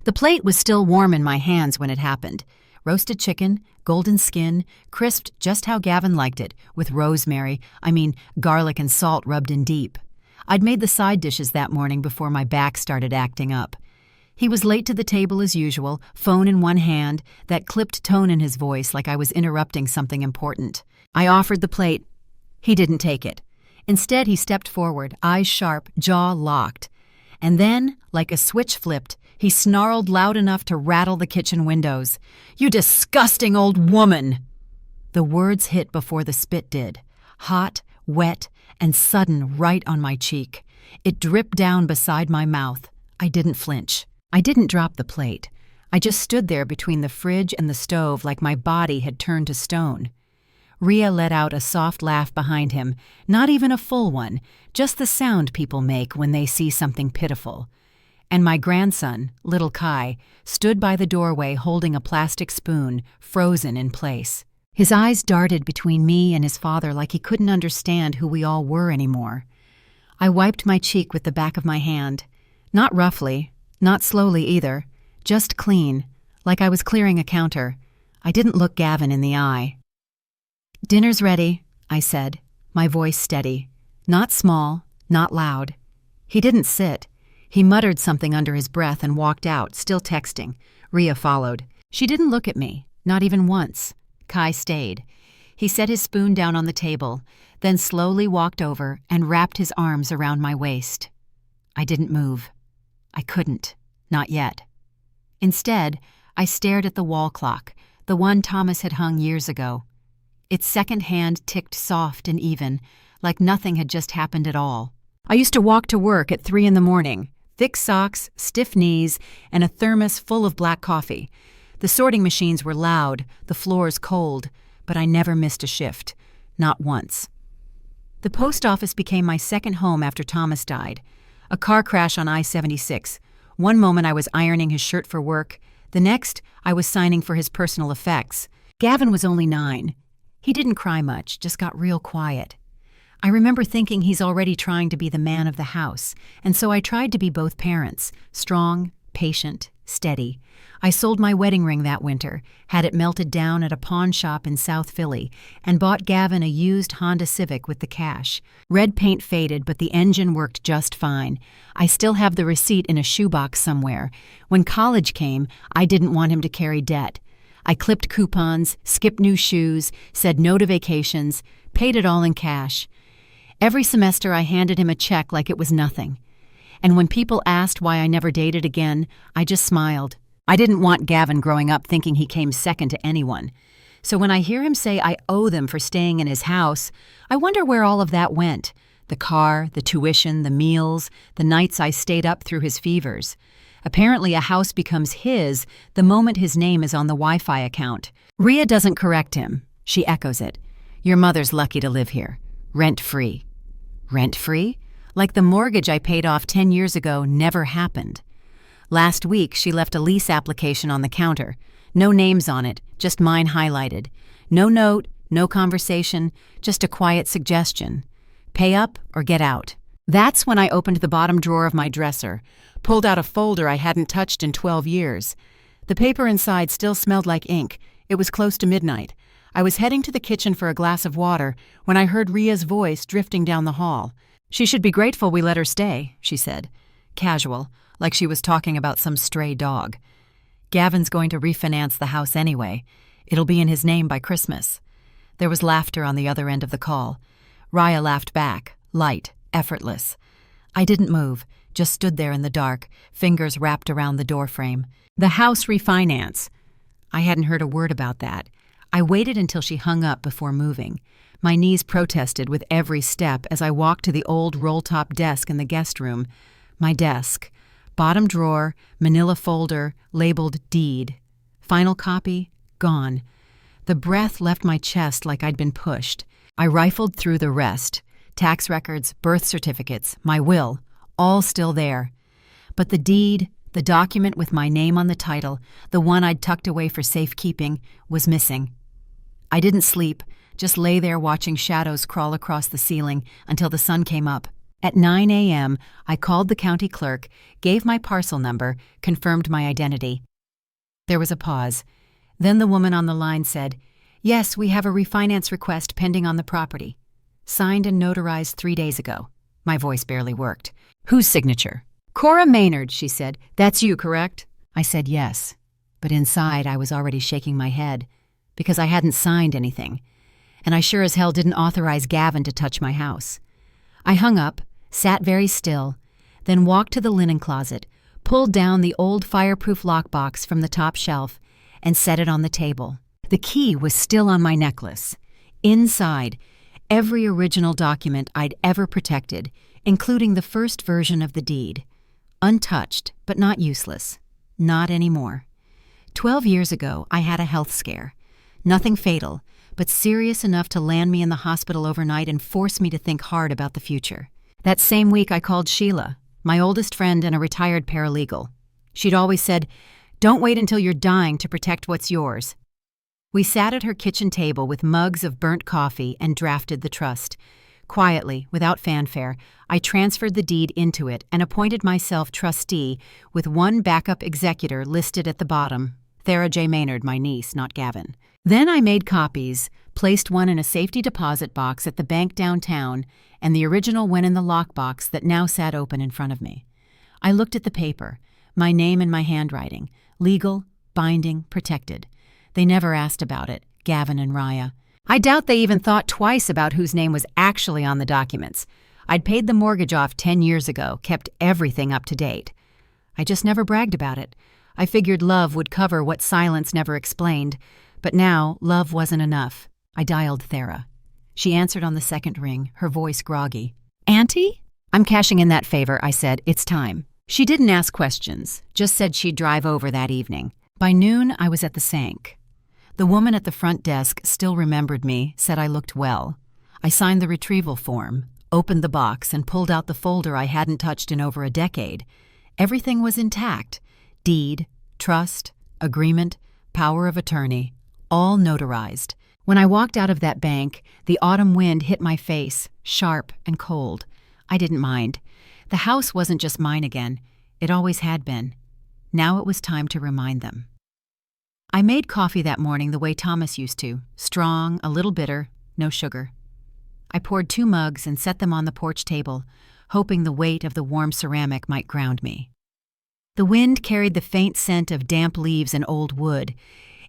The plate was still warm in my hands when it happened. Roasted chicken, golden skin, crisped just how Gavin liked it, with garlic and salt rubbed in deep. I'd made the side dishes that morning before my back started acting up. He was late to the table as usual, phone in one hand, that clipped tone in his voice like I was interrupting something important. I offered the plate. He didn't take it. Instead, he stepped forward, eyes sharp, jaw locked. And then, like a switch flipped, he snarled loud enough to rattle the kitchen windows. "You disgusting old woman!" The words hit before the spit did. Hot, wet, and sudden right on my cheek. It dripped down beside my mouth. I didn't flinch. I didn't drop the plate. I just stood there between the fridge and the stove like my body had turned to stone. Rhea let out a soft laugh behind him, not even a full one, just the sound people make when they see something pitiful. And my grandson, little Kai, stood by the doorway holding a plastic spoon, frozen in place. His eyes darted between me and his father like he couldn't understand who we all were anymore. I wiped my cheek with the back of my hand. Not roughly, not slowly either, just clean, like I was clearing a counter. I didn't look Gavin in the eye. "Dinner's ready," I said, my voice steady. Not small, not loud. He didn't sit. He muttered something under his breath and walked out, still texting. Rhea followed. She didn't look at me, not even once. Kai stayed. He set his spoon down on the table, then slowly walked over and wrapped his arms around my waist. I didn't move. I couldn't. Not yet. Instead, I stared at the wall clock, the one Thomas had hung years ago. Its second hand ticked soft and even, like nothing had just happened at all. I used to walk to work at 3 a.m, thick socks, stiff knees, and a thermos full of black coffee. The sorting machines were loud, the floors cold, but I never missed a shift. Not once. The post office became my second home after Thomas died. A car crash on I-76. One moment I was ironing his shirt for work. The next, I was signing for his personal effects. Gavin was only 9. He didn't cry much, just got real quiet. I remember thinking he's already trying to be the man of the house, and so I tried to be both parents, strong, patient, steady. I sold my wedding ring that winter, had it melted down at a pawn shop in South Philly, and bought Gavin a used Honda Civic with the cash. Red paint faded, but the engine worked just fine. I still have the receipt in a shoebox somewhere. When college came, I didn't want him to carry debt. I clipped coupons, skipped new shoes, said no to vacations, paid it all in cash. Every semester I handed him a check like it was nothing. And when people asked why I never dated again, I just smiled. I didn't want Gavin growing up thinking he came second to anyone. So when I hear him say I owe them for staying in his house, I wonder where all of that went. The car, the tuition, the meals, the nights I stayed up through his fevers. Apparently a house becomes his the moment his name is on the Wi-Fi account. Rhea doesn't correct him. She echoes it. Your mother's lucky to live here. Rent-free. Rent-free? Like the mortgage I paid off 10 years ago never happened. Last week, she left a lease application on the counter. No names on it, just mine highlighted. No note, no conversation, just a quiet suggestion. Pay up or get out. That's when I opened the bottom drawer of my dresser, pulled out a folder I hadn't touched in 12 years. The paper inside still smelled like ink. It was close to midnight. I was heading to the kitchen for a glass of water when I heard Rhea's voice drifting down the hall. She should be grateful we let her stay, she said. Casual, like she was talking about some stray dog. Gavin's going to refinance the house anyway. It'll be in his name by Christmas. There was laughter on the other end of the call. Rhea laughed back, light, effortless. I didn't move, just stood there in the dark, fingers wrapped around the doorframe. The house refinance. I hadn't heard a word about that. I waited until she hung up before moving. My knees protested with every step as I walked to the old roll-top desk in the guest room. My desk. Bottom drawer, manila folder, labeled deed. Final copy, gone. The breath left my chest like I'd been pushed. I rifled through the rest. Tax records, birth certificates, my will, all still there. But the deed, the document with my name on the title, the one I'd tucked away for safekeeping, was missing. I didn't sleep, just lay there watching shadows crawl across the ceiling until the sun came up. At 9 a.m., I called the county clerk, gave my parcel number, confirmed my identity. There was a pause. Then the woman on the line said, "Yes, we have a refinance request pending on the property. Signed and notarized 3 days ago." My voice barely worked. "Whose signature?" "Cora Maynard," she said. "That's you, correct?" I said yes, but inside I was already shaking my head because I hadn't signed anything, and I sure as hell didn't authorize Gavin to touch my house. I hung up, sat very still, then walked to the linen closet, pulled down the old fireproof lockbox from the top shelf, and set it on the table. The key was still on my necklace. Inside, every original document I'd ever protected, including the first version of the deed. Untouched, but not useless. Not anymore. 12 years ago, I had a health scare. Nothing fatal, but serious enough to land me in the hospital overnight and force me to think hard about the future. That same week, I called Sheila, my oldest friend and a retired paralegal. She'd always said, "Don't wait until you're dying to protect what's yours." We sat at her kitchen table with mugs of burnt coffee and drafted the trust. Quietly, without fanfare, I transferred the deed into it and appointed myself trustee with one backup executor listed at the bottom, Thera J. Maynard, my niece, not Gavin. Then I made copies, placed one in a safety deposit box at the bank downtown, and the original went in the lockbox that now sat open in front of me. I looked at the paper, my name in my handwriting, legal, binding, protected. They never asked about it, Gavin and Raya. I doubt they even thought twice about whose name was actually on the documents. I'd paid the mortgage off 10 years ago, kept everything up to date. I just never bragged about it. I figured love would cover what silence never explained, but now love wasn't enough. I dialed Thera. She answered on the second ring, her voice groggy. "Auntie?" "I'm cashing in that favor," I said. "It's time." She didn't ask questions, just said she'd drive over that evening. By noon, I was at the Sank. The woman at the front desk still remembered me, said I looked well. I signed the retrieval form, opened the box, and pulled out the folder I hadn't touched in over a decade. Everything was intact. Deed, trust, agreement, power of attorney, all notarized. When I walked out of that bank, the autumn wind hit my face, sharp and cold. I didn't mind. The house wasn't just mine again. It always had been. Now it was time to remind them. I made coffee that morning the way Thomas used to, strong, a little bitter, no sugar. I poured 2 mugs and set them on the porch table, hoping the weight of the warm ceramic might ground me. The wind carried the faint scent of damp leaves and old wood.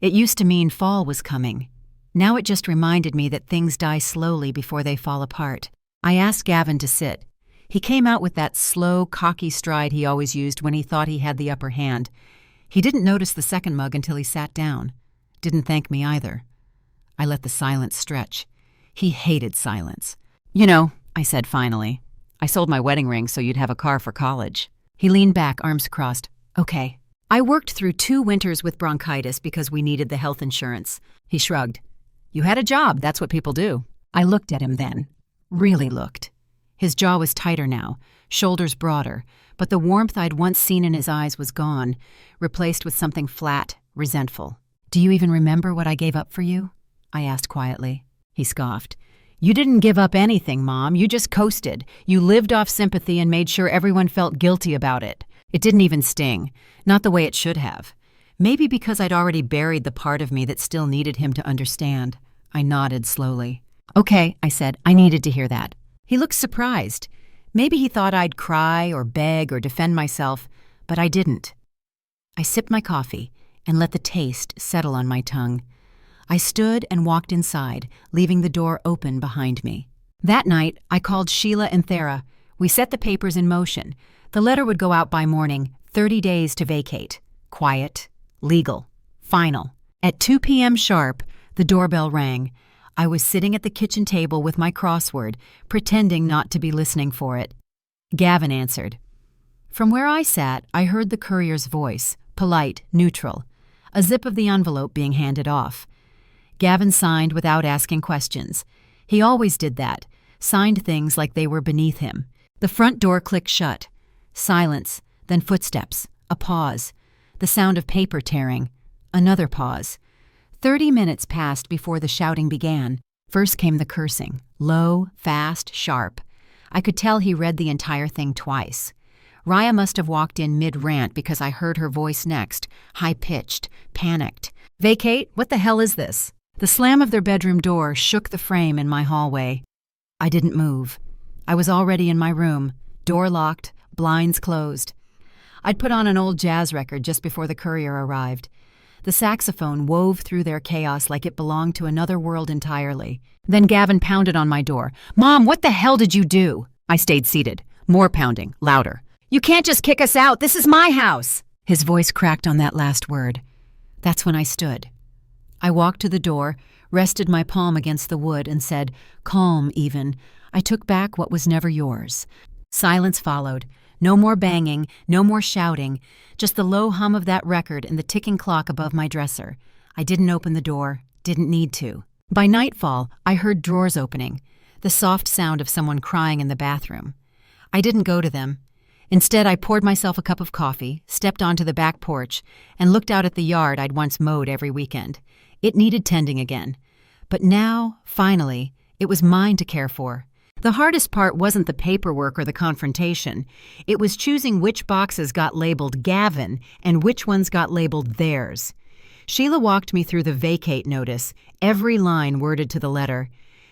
It used to mean fall was coming. Now it just reminded me that things die slowly before they fall apart. I asked Gavin to sit. He came out with that slow, cocky stride he always used when he thought he had the upper hand. He didn't notice the second mug until he sat down. Didn't thank me either. I let the silence stretch. He hated silence. "You know," I said finally, "I sold my wedding ring so you'd have a car for college." He leaned back, arms crossed. "Okay." "I worked through 2 winters with bronchitis because we needed the health insurance." He shrugged. "You had a job, that's what people do." I looked at him then. Really looked. His jaw was tighter now, shoulders broader, but the warmth I'd once seen in his eyes was gone, replaced with something flat, resentful. "Do you even remember what I gave up for you?" I asked quietly. He scoffed. "You didn't give up anything, Mom. You just coasted. You lived off sympathy and made sure everyone felt guilty about it. It didn't even sting. Not the way it should have. Maybe because I'd already buried the part of me that still needed him to understand." I nodded slowly. "Okay," I said. "I needed to hear that." He looked surprised. Maybe he thought I'd cry or beg or defend myself, but I didn't. I sipped my coffee and let the taste settle on my tongue. I stood and walked inside, leaving the door open behind me. That night, I called Sheila and Thera. We set the papers in motion. The letter would go out by morning, 30 days to vacate. Quiet, legal, final. At 2 p.m. sharp, the doorbell rang. I was sitting at the kitchen table with my crossword, pretending not to be listening for it. Gavin answered. From where I sat, I heard the courier's voice, polite, neutral, a zip of the envelope being handed off. Gavin signed without asking questions. He always did that, signed things like they were beneath him. The front door clicked shut. Silence, then footsteps, a pause, the sound of paper tearing, another pause. 30 minutes passed before the shouting began. First came the cursing, low, fast, sharp. I could tell he read the entire thing twice. Raya must have walked in mid-rant because I heard her voice next, high-pitched, panicked. "Vacate? What the hell is this?" The slam of their bedroom door shook the frame in my hallway. I didn't move. I was already in my room, door locked, blinds closed. I'd put on an old jazz record just before the courier arrived. The saxophone wove through their chaos like it belonged to another world entirely. Then Gavin pounded on my door. "Mom, what the hell did you do?" I stayed seated. More pounding, louder. "You can't just kick us out. This is my house." His voice cracked on that last word. That's when I stood. I walked to the door, rested my palm against the wood, and said, "Calm, even. I took back what was never yours." Silence followed. No more banging, no more shouting, just the low hum of that record and the ticking clock above my dresser. I didn't open the door, didn't need to. By nightfall, I heard drawers opening, the soft sound of someone crying in the bathroom. I didn't go to them. Instead, I poured myself a cup of coffee, stepped onto the back porch, and looked out at the yard I'd once mowed every weekend. It needed tending again. But now, finally, it was mine to care for. The hardest part wasn't the paperwork or the confrontation. It was choosing which boxes got labeled Gavin and which ones got labeled theirs. Sheila walked me through the vacate notice, every line worded to the letter.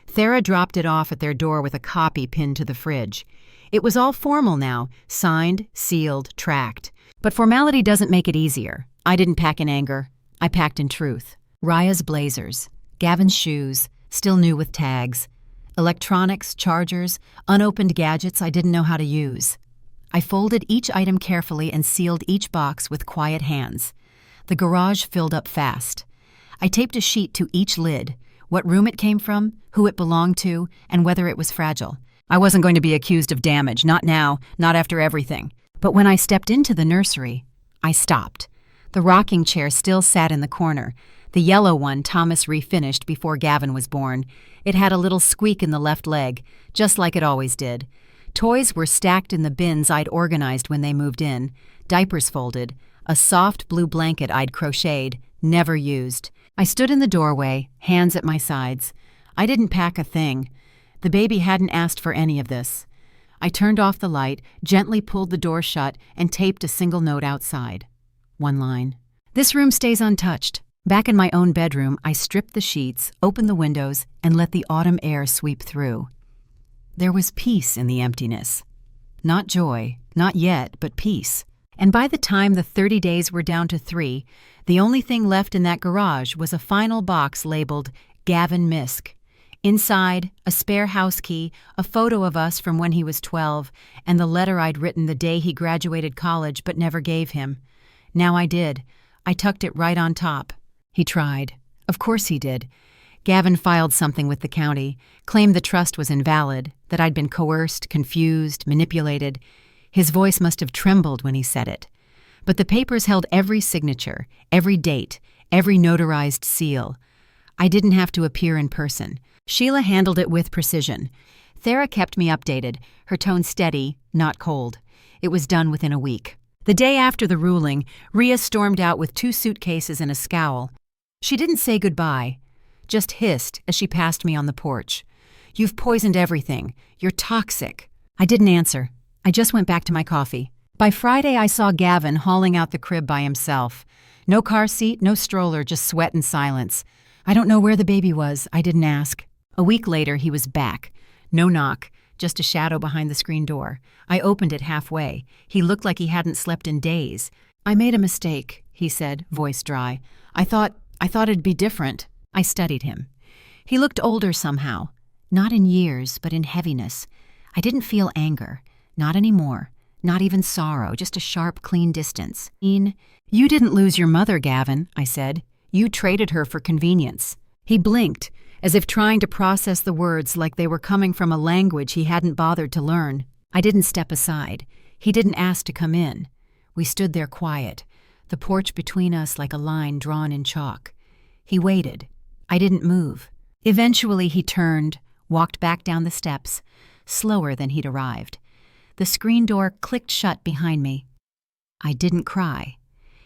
Thera dropped it off at their door with a copy pinned to the fridge. It was all formal now, signed, sealed, tracked. But formality doesn't make it easier. I didn't pack in anger. I packed in truth. Raya's blazers, Gavin's shoes, still new with tags, electronics, chargers, unopened gadgets I didn't know how to use. I folded each item carefully and sealed each box with quiet hands. The garage filled up fast. I taped a sheet to each lid, what room it came from, who it belonged to, and whether it was fragile. I wasn't going to be accused of damage, not now, not after everything. But when I stepped into the nursery, I stopped. The rocking chair still sat in the corner. The yellow one Thomas refinished before Gavin was born. It had a little squeak in the left leg, just like it always did. Toys were stacked in the bins I'd organized when they moved in, diapers folded, a soft blue blanket I'd crocheted, never used. I stood in the doorway, hands at my sides. I didn't pack a thing. The baby hadn't asked for any of this. I turned off the light, gently pulled the door shut, and taped a single note outside. One line. "This room stays untouched." Back in my own bedroom, I stripped the sheets, opened the windows, and let the autumn air sweep through. There was peace in the emptiness. Not joy, not yet, but peace. And by the time the 30 days were down to 3, the only thing left in that garage was a final box labeled Gavin Misk. Inside, a spare house key, a photo of us from when he was 12, and the letter I'd written the day he graduated college but never gave him. Now I did. I tucked it right on top. He tried. Of course he did. Gavin filed something with the county, claimed the trust was invalid, that I'd been coerced, confused, manipulated. His voice must have trembled when he said it. But the papers held every signature, every date, every notarized seal. I didn't have to appear in person. Sheila handled it with precision. Thera kept me updated, her tone steady, not cold. It was done within a week. The day after the ruling, Rhea stormed out with 2 suitcases and a scowl. She didn't say goodbye, just hissed as she passed me on the porch. "You've poisoned everything. You're toxic." I didn't answer. I just went back to my coffee. By Friday, I saw Gavin hauling out the crib by himself. No car seat, no stroller, just sweat and silence. I don't know where the baby was. I didn't ask. A week later, he was back. No knock, just a shadow behind the screen door. I opened it halfway. He looked like he hadn't slept in days. "I made a mistake," he said, voice dry. I thought it'd be different." I studied him. He looked older somehow. Not in years, but in heaviness. I didn't feel anger. Not anymore. Not even sorrow, just a sharp, clean distance. "You didn't lose your mother, Gavin," I said. "You traded her for convenience." He blinked, as if trying to process the words like they were coming from a language he hadn't bothered to learn. I didn't step aside. He didn't ask to come in. We stood there quiet, the porch between us like a line drawn in chalk. He waited. I didn't move. Eventually he turned, walked back down the steps, slower than he'd arrived. The screen door clicked shut behind me. I didn't cry.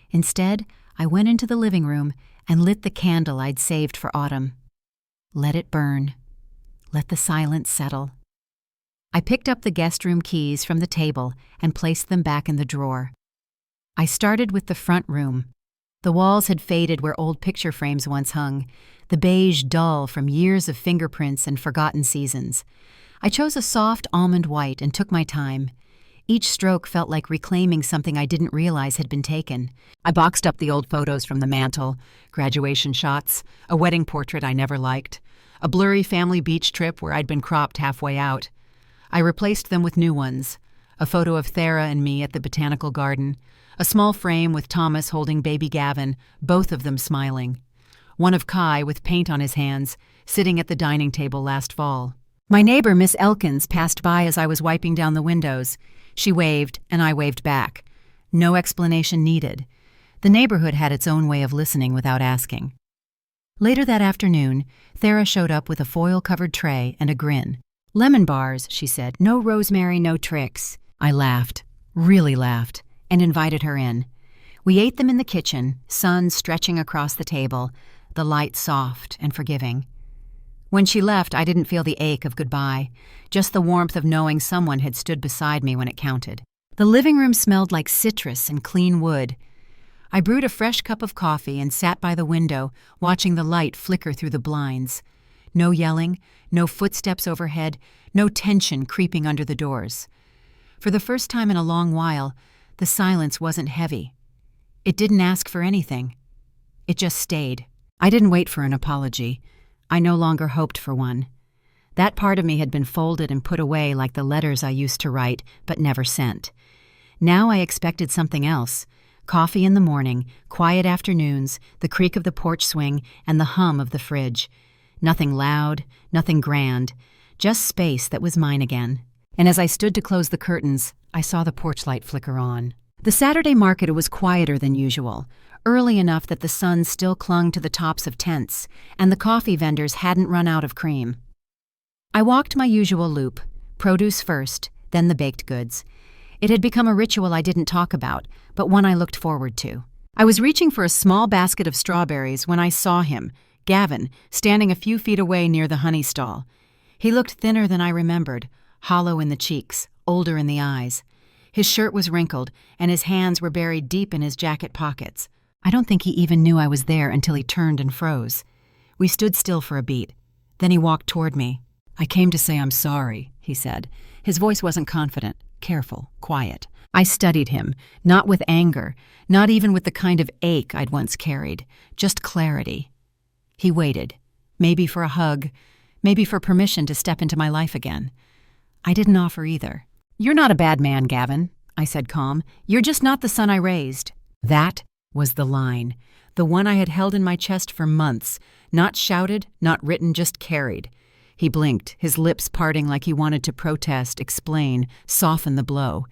Instead, I went into the living room and lit the candle I'd saved for autumn. Let it burn. Let the silence settle. I picked up the guest room keys from the table and placed them back in the drawer. I started with the front room. The walls had faded where old picture frames once hung, the beige dull from years of fingerprints and forgotten seasons. I chose a soft almond white and took my time. Each stroke felt like reclaiming something I didn't realize had been taken. I boxed up the old photos from the mantel, graduation shots, a wedding portrait I never liked, a blurry family beach trip where I'd been cropped halfway out. I replaced them with new ones, a photo of Thera and me at the botanical garden, a small frame with Thomas holding baby Gavin, both of them smiling, one of Kai with paint on his hands, sitting at the dining table last fall. My neighbor, Miss Elkins, passed by as I was wiping down the windows. She waved, and I waved back. No explanation needed. The neighborhood had its own way of listening without asking. Later that afternoon, Thera showed up with a foil-covered tray and a grin. "Lemon bars," she said. "No rosemary, no tricks." I laughed, really laughed, and invited her in. We ate them in the kitchen, sun stretching across the table, the light soft and forgiving. When she left, I didn't feel the ache of goodbye, just the warmth of knowing someone had stood beside me when it counted. The living room smelled like citrus and clean wood. I brewed a fresh cup of coffee and sat by the window, watching the light flicker through the blinds. No yelling, no footsteps overhead, no tension creeping under the doors. For the first time in a long while, the silence wasn't heavy. It didn't ask for anything. It just stayed. I didn't wait for an apology. I no longer hoped for one. That part of me had been folded and put away like the letters I used to write but never sent. Now I expected something else. Coffee in the morning, quiet afternoons, the creak of the porch swing, and the hum of the fridge. Nothing loud, nothing grand, just space that was mine again. And as I stood to close the curtains, I saw the porch light flicker on. The Saturday market was quieter than usual, early enough that the sun still clung to the tops of tents, and the coffee vendors hadn't run out of cream. I walked my usual loop, produce first, then the baked goods. It had become a ritual I didn't talk about, but one I looked forward to. I was reaching for a small basket of strawberries when I saw him, Gavin, standing a few feet away near the honey stall. He looked thinner than I remembered, hollow in the cheeks, older in the eyes. His shirt was wrinkled, and his hands were buried deep in his jacket pockets. I don't think he even knew I was there until he turned and froze. We stood still for a beat. Then he walked toward me. "I came to say I'm sorry," he said. His voice wasn't confident, careful, quiet. I studied him, not with anger, not even with the kind of ache I'd once carried, just clarity. He waited, maybe for a hug, maybe for permission to step into my life again. I didn't offer either. "You're not a bad man, Gavin," I said calm. "You're just not the son I raised." That was the line, the one I had held in my chest for months, not shouted, not written, just carried. He blinked, his lips parting like he wanted to protest, explain, soften the blow.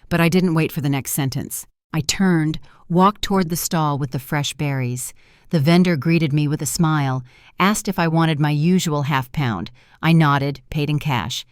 But I didn't wait for the next sentence. I turned, walked toward the stall with the fresh berries. The vendor greeted me with a smile, asked if I wanted my usual half-pound. I nodded, paid in cash.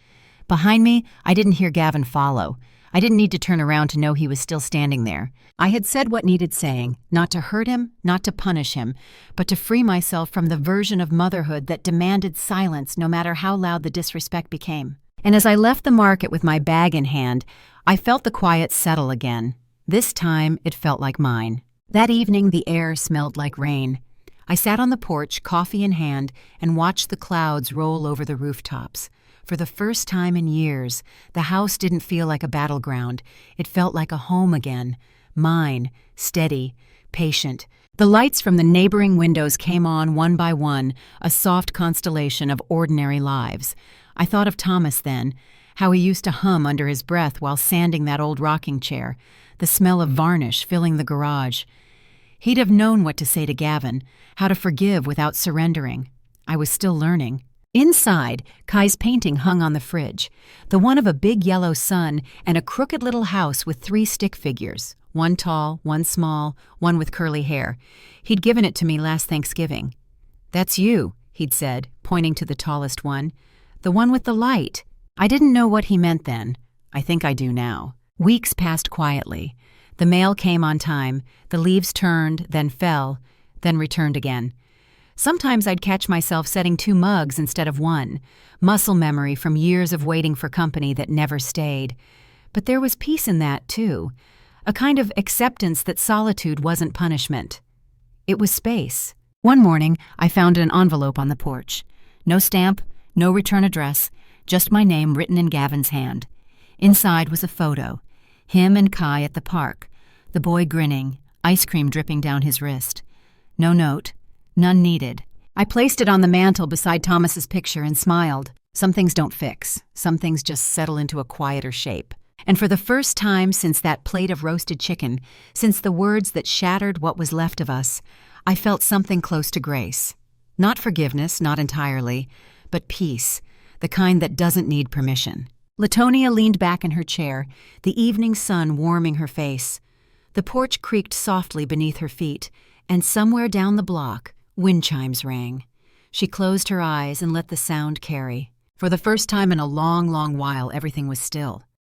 Behind me, I didn't hear Gavin follow. I didn't need to turn around to know he was still standing there. I had said what needed saying, not to hurt him, not to punish him, but to free myself from the version of motherhood that demanded silence no matter how loud the disrespect became. And as I left the market with my bag in hand, I felt the quiet settle again. This time, it felt like mine. That evening, the air smelled like rain. I sat on the porch, coffee in hand, and watched the clouds roll over the rooftops. For the first time in years, the house didn't feel like a battleground. It felt like a home again. Mine, steady, patient. The lights from the neighboring windows came on one by one, a soft constellation of ordinary lives. I thought of Thomas then, how he used to hum under his breath while sanding that old rocking chair, the smell of varnish filling the garage. He'd have known what to say to Gavin, how to forgive without surrendering. I was still learning. Inside, Kai's painting hung on the fridge, the one of a big yellow sun and a crooked little house with 3 stick figures, one tall, one small, one with curly hair. He'd given it to me last Thanksgiving. "That's you," he'd said, pointing to the tallest one. "The one with the light." I didn't know what he meant then. I think I do now. Weeks passed quietly. The mail came on time. The leaves turned, then fell, then returned again. Sometimes I'd catch myself setting 2 mugs instead of 1, muscle memory from years of waiting for company that never stayed. But there was peace in that, too, a kind of acceptance that solitude wasn't punishment. It was space. One morning, I found an envelope on the porch. No stamp, no return address, just my name written in Gavin's hand. Inside was a photo. Him and Kai at the park, the boy grinning, ice cream dripping down his wrist. No note, none needed. I placed it on the mantel beside Thomas's picture and smiled. Some things don't fix. Some things just settle into a quieter shape. And for the first time since that plate of roasted chicken, since the words that shattered what was left of us, I felt something close to grace. Not forgiveness, not entirely, but peace, the kind that doesn't need permission. Latonia leaned back in her chair, the evening sun warming her face. The porch creaked softly beneath her feet, and somewhere down the block, wind chimes rang. She closed her eyes and let the sound carry. For the first time in a long, long while, everything was still.